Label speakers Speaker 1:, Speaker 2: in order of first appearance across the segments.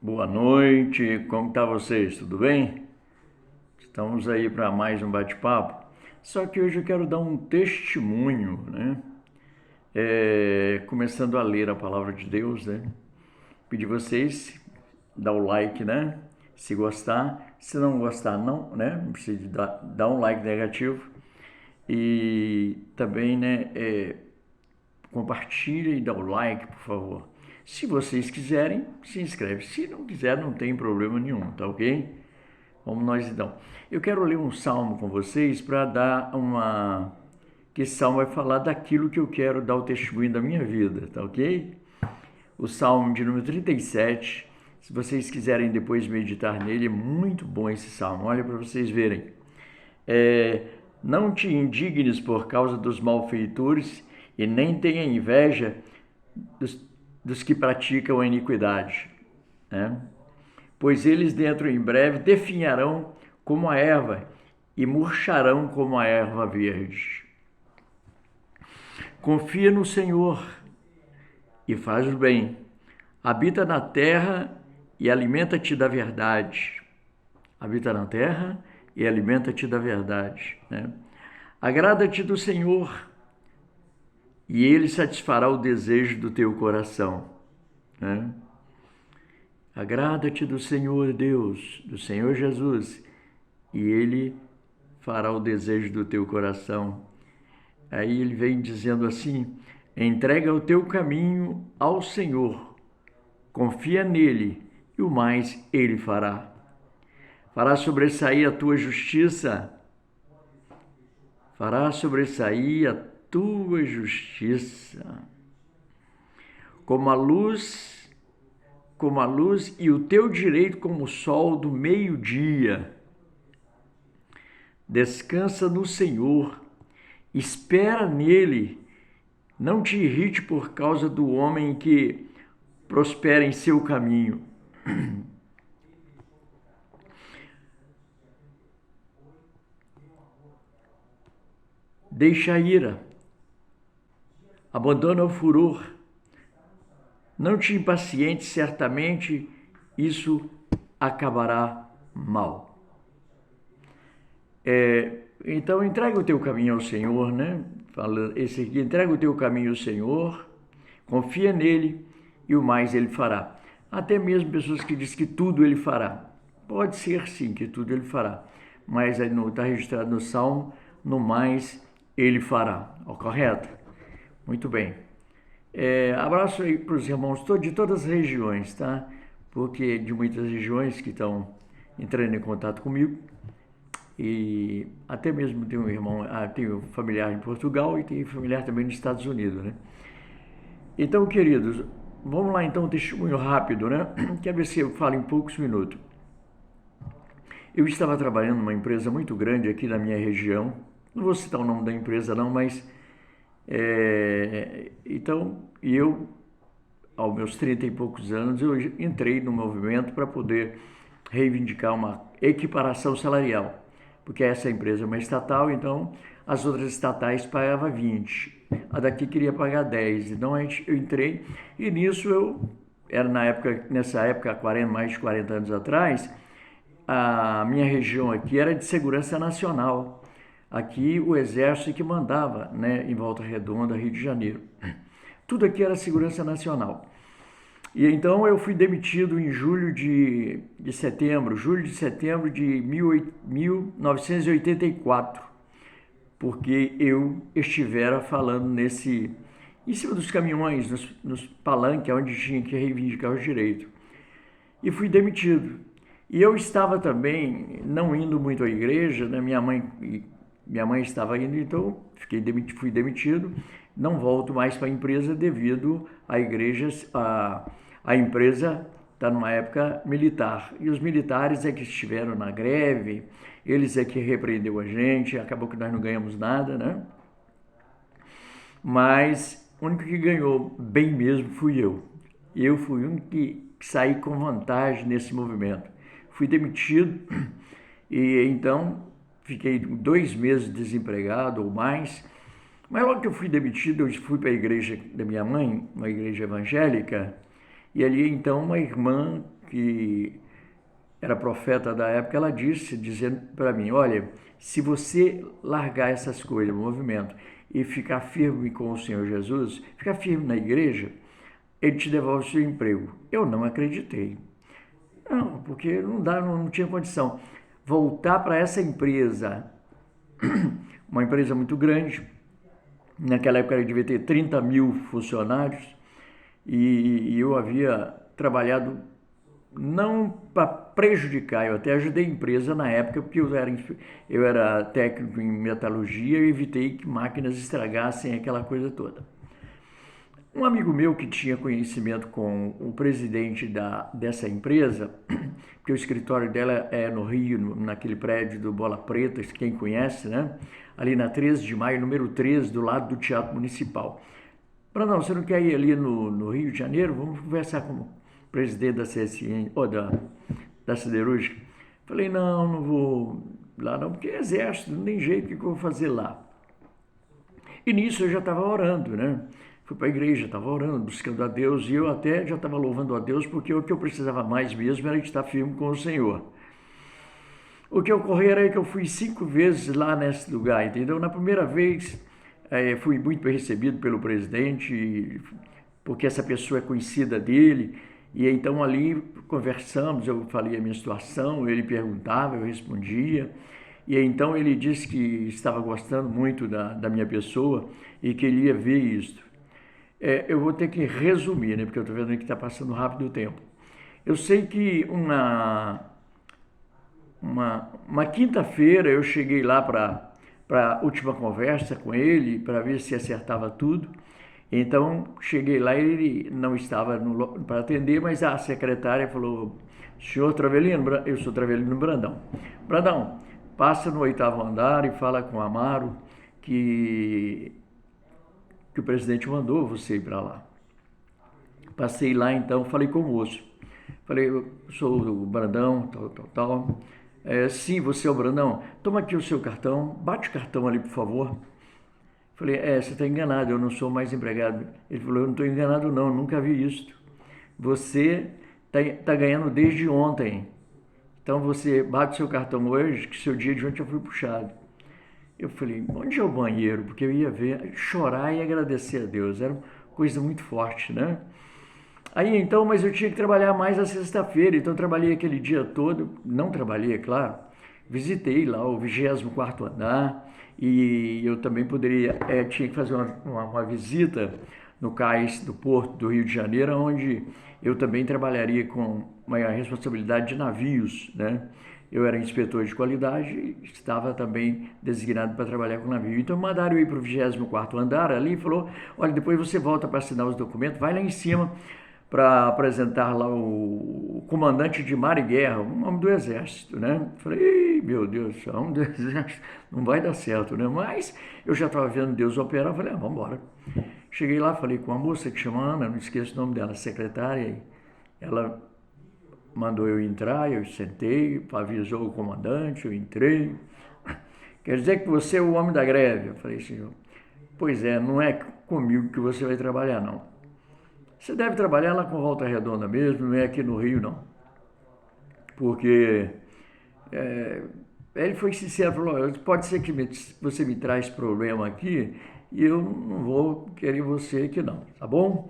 Speaker 1: Boa noite, como está vocês? Tudo bem? Estamos aí para mais um bate-papo. Só que hoje eu quero dar um testemunho, né? Começando a ler a palavra de Deus, né? Pedir vocês dar o like, né? Se gostar, se não gostar, não, né? Não precisa dar um like negativo. E também, né? Compartilha e dá o like, por favor. Se vocês quiserem, se inscreve. Se não quiser, não tem problema nenhum, tá ok? Vamos nós então. Eu quero ler um salmo com vocês para dar uma. Que esse salmo vai falar daquilo que eu quero dar o testemunho da minha vida, tá ok? O salmo de número 37. Se vocês quiserem depois meditar nele, é muito bom esse salmo. Olha para vocês verem. Não te indignes por causa dos malfeitores e nem tenha inveja dos que praticam a iniquidade, né? Pois eles dentro em breve definharão como a erva e murcharão como a erva verde. Confia no Senhor e faz o bem. Habita na terra e alimenta-te da verdade. Habita na terra e alimenta-te da verdade, né? Agrada-te do Senhor e Ele satisfará o desejo do teu coração, né? Agrada-te do Senhor Deus, do Senhor Jesus, e Ele fará o desejo do teu coração. Aí ele vem dizendo assim: entrega o teu caminho ao Senhor, confia nele, e o mais Ele fará. Fará sobressair a tua justiça, fará sobressair a tua justiça, como a luz e o teu direito como o sol do meio-dia. Descansa no Senhor, espera nele, não te irrite por causa do homem que prospera em seu caminho. Deixa a ira, abandona o furor, não te impacientes, certamente isso acabará mal. Então entrega o teu caminho ao Senhor, né? Esse aqui, entrega o teu caminho ao Senhor, confia nele e o mais ele fará. Até mesmo pessoas que dizem que tudo ele fará. Pode ser sim que tudo ele fará, mas está registrado no Salmo, no mais ele fará. Correto? Muito bem. Abraço aí para os irmãos de todas as regiões, tá? Porque de muitas regiões que estão entrando em contato comigo. E até mesmo tem um irmão, tem um familiar em Portugal e tem familiar também nos Estados Unidos, né? Então, queridos, vamos lá então, um testemunho rápido, né? Quero ver se eu falo em poucos minutos. Eu estava trabalhando numa empresa muito grande aqui na minha região, não vou citar o nome da empresa não, mas então eu, aos meus 30 e poucos anos, eu entrei no movimento para poder reivindicar uma equiparação salarial, porque essa empresa é uma estatal, então as outras estatais pagavam 20, a daqui queria pagar 10, então eu entrei e nisso nessa época, mais de 40 anos atrás, a minha região aqui era de segurança nacional. Aqui o exército que mandava, né, em Volta Redonda, Rio de Janeiro. Tudo aqui era segurança nacional. E então eu fui demitido em julho de setembro de 1984, porque eu estivera falando em cima dos caminhões, nos palanques, onde tinha que reivindicar os direitos. E fui demitido. E eu estava também não indo muito à igreja, né? Minha mãe estava indo, então fui demitido. Não volto mais para a empresa devido à igreja, a empresa está numa época militar. E os militares é que estiveram na greve, eles é que repreendeu a gente, acabou que nós não ganhamos nada, né? Mas o único que ganhou bem mesmo fui eu. Eu fui um que saí com vantagem nesse movimento. Fui demitido e então fiquei 2 meses desempregado ou mais. Mas logo que eu fui demitido, eu fui para a igreja da minha mãe, uma igreja evangélica, e ali então uma irmã que era profeta da época, ela disse, dizendo para mim, olha, se você largar essas coisas, o movimento, e ficar firme com o Senhor Jesus, ficar firme na igreja, ele te devolve o seu emprego. Eu não acreditei. Não, porque não tinha condição. Voltar para essa empresa, uma empresa muito grande, naquela época ele devia ter 30 mil funcionários, e eu havia trabalhado não para prejudicar, eu até ajudei a empresa na época, porque eu era técnico em metalurgia e evitei que máquinas estragassem aquela coisa toda. Um amigo meu que tinha conhecimento com o presidente dessa empresa, porque o escritório dela é no Rio, naquele prédio do Bola Preta, quem conhece, né? Ali na 13 de maio, número 13, do lado do Teatro Municipal. Brandão, você não quer ir ali no Rio de Janeiro? Vamos conversar com o presidente da CSN, ou da Siderúrgica. Falei, não vou lá não, porque é exército, não tem jeito, o que eu vou fazer lá? E nisso eu já estava orando, né? Fui para a igreja, estava orando, buscando a Deus, e eu até já estava louvando a Deus, porque o que eu precisava mais mesmo era de estar firme com o Senhor. O que ocorreu era que eu fui 5 vezes lá nesse lugar, entendeu? Na primeira vez, fui muito bem recebido pelo presidente, porque essa pessoa é conhecida dele, e então ali conversamos, eu falei a minha situação, ele perguntava, eu respondia, e então ele disse que estava gostando muito da minha pessoa e que ele ia ver isto. Eu vou ter que resumir, né, porque eu estou vendo que está passando rápido o tempo. Eu sei que uma quinta-feira eu cheguei lá para a última conversa com ele, para ver se acertava tudo. Então, cheguei lá e ele não estava para atender, mas a secretária falou, senhor Travelino, eu sou Travelino Brandão. Brandão, passa no 8º andar e fala com o Amaro que o presidente mandou você ir para lá. Passei lá então, falei com o moço. Falei, eu sou o Brandão, tal. Sim, você é o Brandão. Toma aqui o seu cartão, bate o cartão ali, por favor. Falei, você está enganado, eu não sou mais empregado. Ele falou, eu não estou enganado não, nunca vi isso. Você está ganhando desde ontem. Então você bate o seu cartão hoje, que seu dia de ontem já foi puxado. Eu falei, onde é o banheiro? Porque eu ia ver, chorar e agradecer a Deus. Era uma coisa muito forte, né? Aí então, mas eu tinha que trabalhar mais na sexta-feira, então eu trabalhei aquele dia todo, não trabalhei, é claro, visitei lá o 24º andar e eu também tinha que fazer uma visita no cais do Porto do Rio de Janeiro, onde eu também trabalharia com uma responsabilidade de navios, né? Eu era inspetor de qualidade e estava também designado para trabalhar com navio. Então mandaram eu ir para o 24º andar ali e falou, olha, depois você volta para assinar os documentos, vai lá em cima para apresentar lá o comandante de mar e guerra, um homem do exército, né? Falei, meu Deus, homem do exército, não vai dar certo, né? Mas eu já estava vendo Deus operar, falei, vamos embora. Cheguei lá, falei com a moça que chama Ana, não esqueço o nome dela, secretária, ela mandou eu entrar, eu sentei, avisou o comandante, eu entrei. Quer dizer que você é o homem da greve? Eu falei, senhor, pois é, não é comigo que você vai trabalhar, não. Você deve trabalhar lá com Volta Redonda mesmo, não é aqui no Rio, não. Porque ele foi sincero, falou, pode ser que você me traz problema aqui e eu não vou querer você aqui não, tá bom?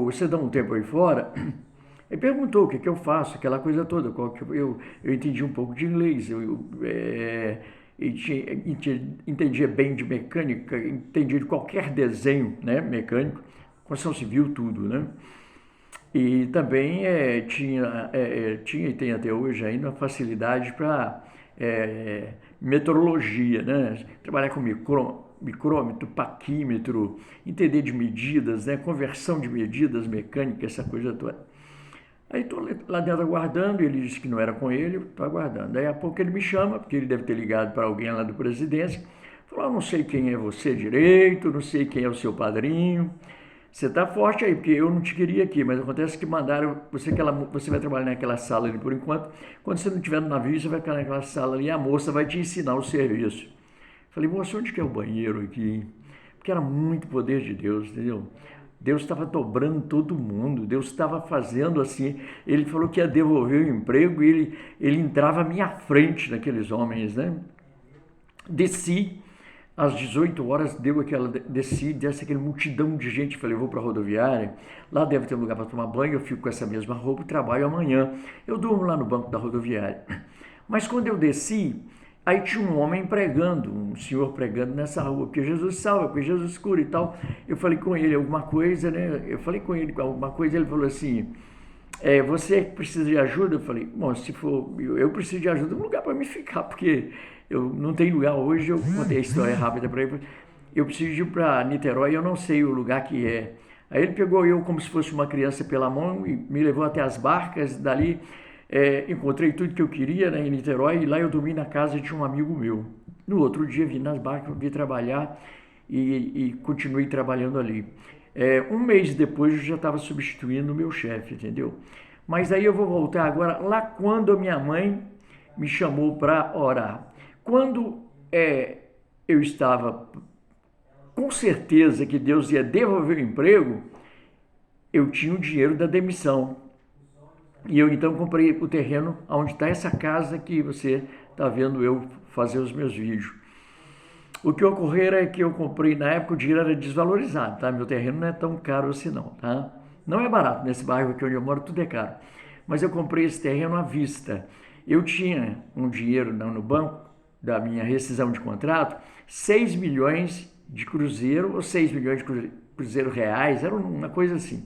Speaker 1: Você dá um tempo aí fora. Ele perguntou o que eu faço, aquela coisa toda. Eu entendi um pouco de inglês, entendia bem de mecânica, entendia de qualquer desenho, né, mecânico, construção civil, tudo, né? E também tinha e tem até hoje ainda facilidade para metrologia, né? Trabalhar com micrômetro, paquímetro, entender de medidas, né? Conversão de medidas mecânicas, essa coisa toda. Aí estou lá dentro aguardando, ele disse que não era com ele, estou aguardando. Daí a pouco ele me chama, porque ele deve ter ligado para alguém lá da presidência, falou, não sei quem é você direito, não sei quem é o seu padrinho, você está forte aí, porque eu não te queria aqui, mas acontece que mandaram, você vai trabalhar naquela sala ali por enquanto, quando você não estiver no navio, você vai ficar naquela sala ali e a moça vai te ensinar o serviço. Falei, moça, onde que é o banheiro aqui? Porque era muito poder de Deus, entendeu? Deus estava dobrando todo mundo, Deus estava fazendo assim. Ele falou que ia devolver o emprego e ele entrava à minha frente naqueles homens, né? Desci, às 18 horas desci aquela multidão de gente. Falei, eu vou para a rodoviária, lá deve ter um lugar para tomar banho, eu fico com essa mesma roupa e trabalho amanhã. Eu durmo lá no banco da rodoviária. Mas quando eu desci, aí tinha um homem pregando, um senhor pregando nessa rua, porque Jesus salva, porque Jesus cura e tal. Eu falei com ele alguma coisa, né? Eu falei com ele alguma coisa, ele falou assim, você precisa de ajuda? Eu falei, bom, se for, eu preciso de ajuda, um lugar para me ficar, porque eu não tenho lugar hoje. Eu contei a história rápida para ele. Eu preciso ir para Niterói, eu não sei o lugar que é. Aí ele pegou eu como se fosse uma criança pela mão e me levou até as barcas. Dali encontrei tudo que eu queria, né, em Niterói, e lá eu dormi na casa de um amigo meu. No outro dia vim nas barcas, vim trabalhar e continuei trabalhando ali. Um mês depois eu já estava substituindo o meu chefe, entendeu? Mas aí eu vou voltar agora lá quando a minha mãe me chamou para orar. Quando eu estava com certeza que Deus ia devolver o emprego, eu tinha o dinheiro da demissão. E eu então comprei o terreno onde está essa casa que você está vendo eu fazer os meus vídeos. O que ocorreu é que eu comprei, na época o dinheiro era desvalorizado, tá? Meu terreno não é tão caro assim não, tá? Não é barato, nesse bairro aqui onde eu moro tudo é caro. Mas eu comprei esse terreno à vista. Eu tinha um dinheiro no banco da minha rescisão de contrato, 6 milhões de cruzeiro, ou 6 milhões de cruzeiro reais, era uma coisa assim,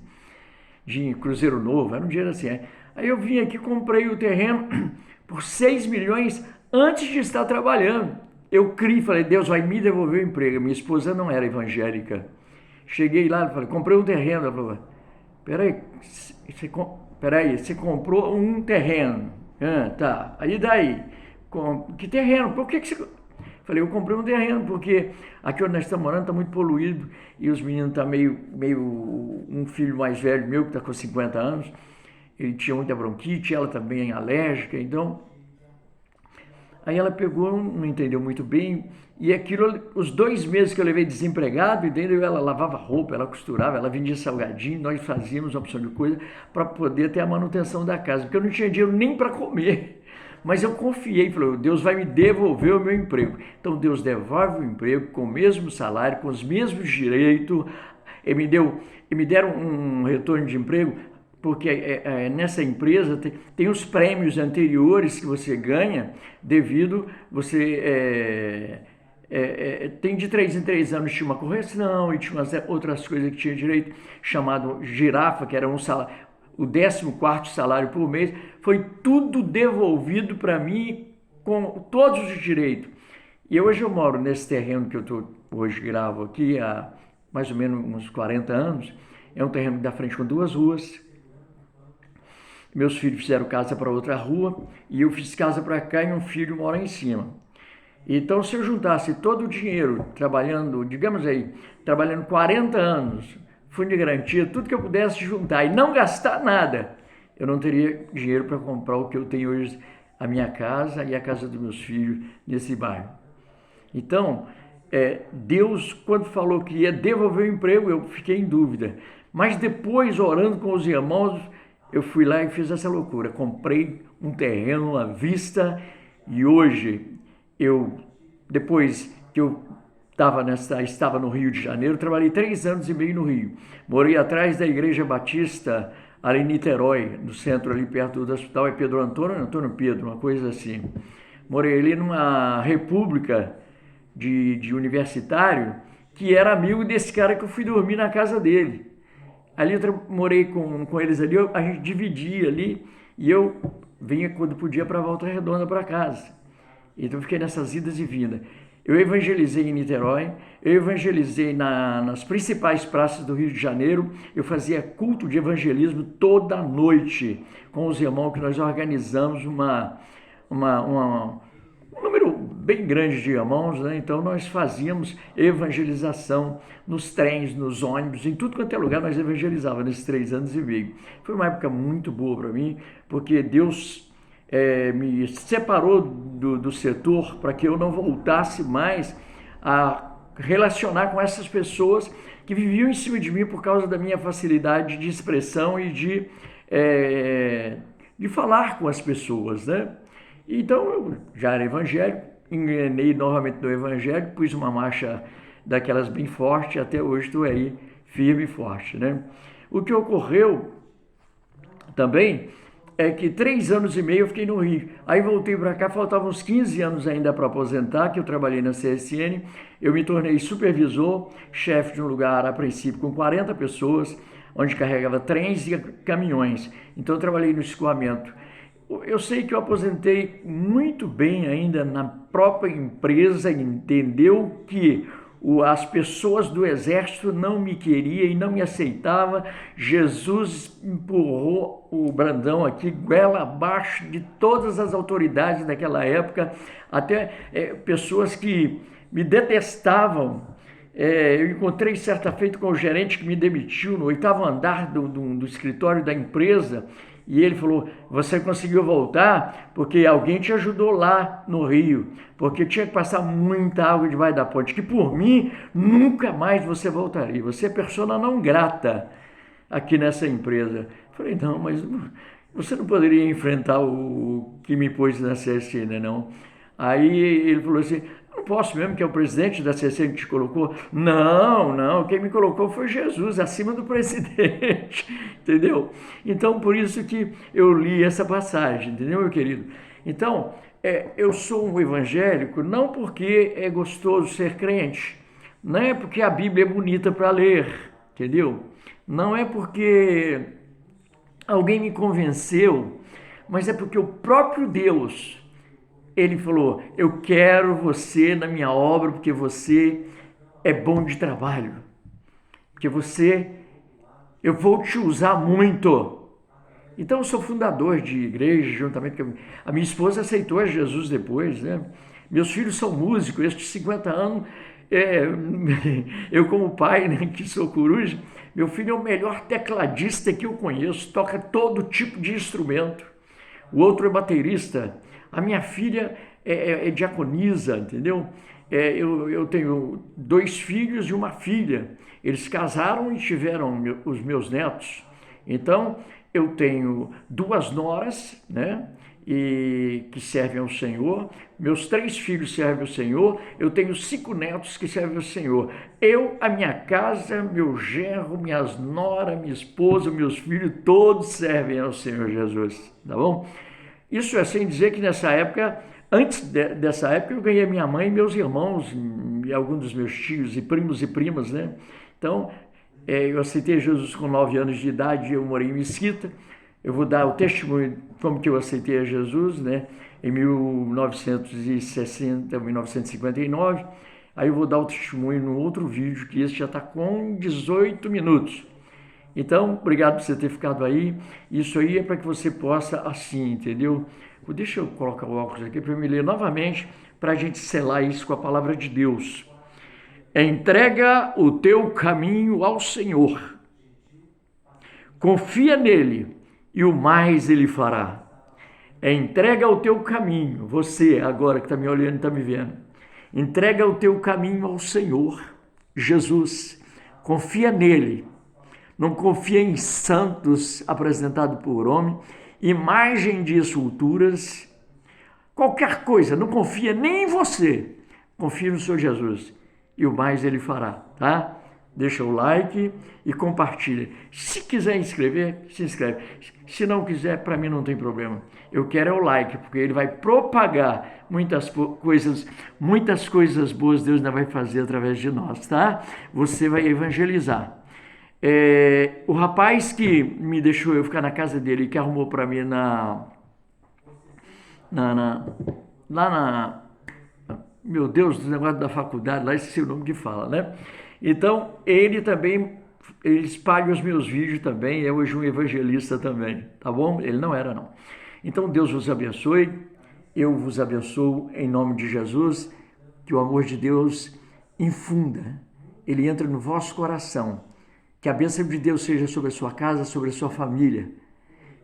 Speaker 1: de cruzeiro novo, era um dinheiro assim. Aí eu vim aqui, comprei o terreno por 6 milhões antes de estar trabalhando. Eu criei, falei, Deus vai me devolver o emprego. Minha esposa não era evangélica. Cheguei lá, falei, comprei um terreno. Ela falou, peraí, você comprou um terreno. Tá, aí daí, que terreno? Por que você... Falei, eu comprei um terreno porque aqui onde nós estamos morando está muito poluído e os meninos estão um filho mais velho meu que está com 50 anos, ele tinha muita bronquite, ela também é alérgica, então... Aí ela pegou, não entendeu muito bem, e aquilo, os 2 meses que eu levei desempregado, entendeu? Ela lavava roupa, ela costurava, ela vendia salgadinho, nós fazíamos uma opção de coisa para poder ter a manutenção da casa, porque eu não tinha dinheiro nem para comer. Mas eu confiei, falei, Deus vai me devolver o meu emprego. Então Deus devolve o emprego com o mesmo salário, com os mesmos direitos, e me deram um retorno de emprego, porque nessa empresa tem os prêmios anteriores que você ganha devido, tem de 3 em 3 anos, tinha uma correção e tinha umas outras coisas que tinha direito, chamado girafa, que era o 14º salário por mês, foi tudo devolvido para mim com todos os direitos. E hoje eu moro nesse terreno que eu hoje gravo aqui há mais ou menos uns 40 anos, é um terreno da frente com 2 ruas. Meus filhos fizeram casa para outra rua e eu fiz casa para cá e um filho mora em cima. Então, se eu juntasse todo o dinheiro trabalhando, digamos aí, trabalhando 40 anos, fundo de garantia, tudo que eu pudesse juntar e não gastar nada, eu não teria dinheiro para comprar o que eu tenho hoje, a minha casa e a casa dos meus filhos nesse bairro. Então, Deus, quando falou que ia devolver o emprego, eu fiquei em dúvida. Mas depois, orando com os irmãos, eu fui lá e fiz essa loucura. Comprei um terreno à vista e hoje, depois que eu estava no Rio de Janeiro, trabalhei 3 anos e meio no Rio. Morei atrás da Igreja Batista, ali em Niterói, no centro, ali perto do hospital, é Pedro Antônio Pedro, uma coisa assim. Morei ali numa república de universitário, que era amigo desse cara que eu fui dormir na casa dele. Ali eu morei com eles ali, a gente dividia ali, e eu vinha quando podia para Volta Redonda para casa. Então eu fiquei nessas idas e vindas. Eu evangelizei em Niterói, eu evangelizei nas principais praças do Rio de Janeiro, eu fazia culto de evangelismo toda noite com os irmãos, que nós organizamos um número bem grande de irmãos, né? Então nós fazíamos evangelização nos trens, nos ônibus, em tudo quanto é lugar nós evangelizávamos nesses 3 anos e meio. Foi uma época muito boa para mim, porque Deus me separou do setor para que eu não voltasse mais a relacionar com essas pessoas que viviam em cima de mim por causa da minha facilidade de expressão e de falar com as pessoas, né? Então, eu já era evangélico, engrenei novamente no evangelho, pus uma marcha daquelas bem forte, até hoje estou aí firme e forte, né? O que ocorreu também é que 3 anos e meio eu fiquei no Rio. Aí voltei para cá, faltavam uns 15 anos ainda para aposentar, que eu trabalhei na CSN. Eu me tornei supervisor, chefe de um lugar, a princípio, com 40 pessoas, onde carregava trens e caminhões. Então eu trabalhei no escoamento. Eu sei que eu aposentei muito bem ainda na própria empresa, entendeu que as pessoas do exército não me queriam e não me aceitavam. Jesus empurrou o Brandão aqui, goela abaixo de todas as autoridades daquela época, até pessoas que me detestavam. Eu encontrei certa feita com o gerente que me demitiu no 8º andar do escritório da empresa, e ele falou: você conseguiu voltar porque alguém te ajudou lá no Rio, porque tinha que passar muita água debaixo da ponte, que por mim nunca mais você voltaria, você é persona não grata aqui nessa empresa. Eu falei: não, mas você não poderia enfrentar o que me pôs na CSN, não? Aí ele falou assim: não posso mesmo, que é o presidente da CSN que te colocou? Não, quem me colocou foi Jesus, acima do presidente, entendeu? Então, por isso que eu li essa passagem, entendeu, meu querido? Então, eu sou um evangélico não porque é gostoso ser crente, não é porque a Bíblia é bonita para ler, entendeu? Não é porque alguém me convenceu, mas é porque o próprio Deus, ele falou: eu quero você na minha obra porque você é bom de trabalho, porque eu vou te usar muito. Então eu sou fundador de igreja, juntamente com a minha esposa aceitou a Jesus depois, né? Meus filhos são músicos, estes 50 anos, eu como pai, né, que sou coruja, meu filho é o melhor tecladista que eu conheço, toca todo tipo de instrumento. O outro é baterista. A minha filha é diaconisa, entendeu? Eu tenho 2 filhos e uma filha. Eles casaram e tiveram os meus netos. Então, eu tenho 2 noras, né? E que servem ao Senhor. Meus 3 filhos servem ao Senhor. Eu tenho 5 netos que servem ao Senhor. Eu, a minha casa, meu genro, minhas noras, minha esposa, meus filhos, todos servem ao Senhor Jesus, tá bom? Isso é sem dizer que nessa época, antes dessa época, eu ganhei minha mãe e meus irmãos, e alguns dos meus tios e primos e primas, né? Então, eu aceitei Jesus com 9 anos de idade, eu morei em Mesquita. Eu vou dar o testemunho como que eu aceitei a Jesus, né? Em 1960, 1959. Aí eu vou dar o testemunho no outro vídeo, que esse já está com 18 minutos. Então, obrigado por você ter ficado aí. Isso aí é para que você possa, assim, entendeu? Deixa eu colocar o óculos aqui para me ler novamente, para a gente selar isso com a palavra de Deus. Entrega o teu caminho ao Senhor. Confia nele e o mais ele fará. Entrega o teu caminho, você agora que está me olhando e está me vendo. Entrega o teu caminho ao Senhor, Jesus. Confia nele. Não confia em santos apresentados por homem, imagem de esculturas, qualquer coisa, não confia nem em você, confia no Senhor Jesus e o mais ele fará, tá? Deixa o like e compartilha. Se quiser inscrever, se inscreve. Se não quiser, para mim não tem problema. Eu quero é o like, porque ele vai propagar muitas coisas boas Deus ainda vai fazer através de nós, tá? Você vai evangelizar. O rapaz que me deixou eu ficar na casa dele, que arrumou para mim meu Deus, do negócio da faculdade, lá esqueci o nome que fala, né? Então, ele espalha os meus vídeos também, é hoje um evangelista também, tá bom? Ele não era, não. Então, Deus vos abençoe, eu vos abençoo em nome de Jesus, que o amor de Deus infunda, ele entra no vosso coração, que a bênção de Deus seja sobre a sua casa, sobre a sua família,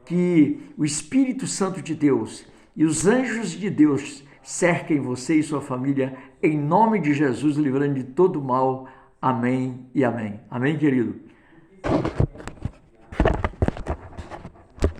Speaker 1: que o Espírito Santo de Deus e os anjos de Deus cerquem você e sua família em nome de Jesus, livrando de todo mal. Amém e amém. Amém, querido?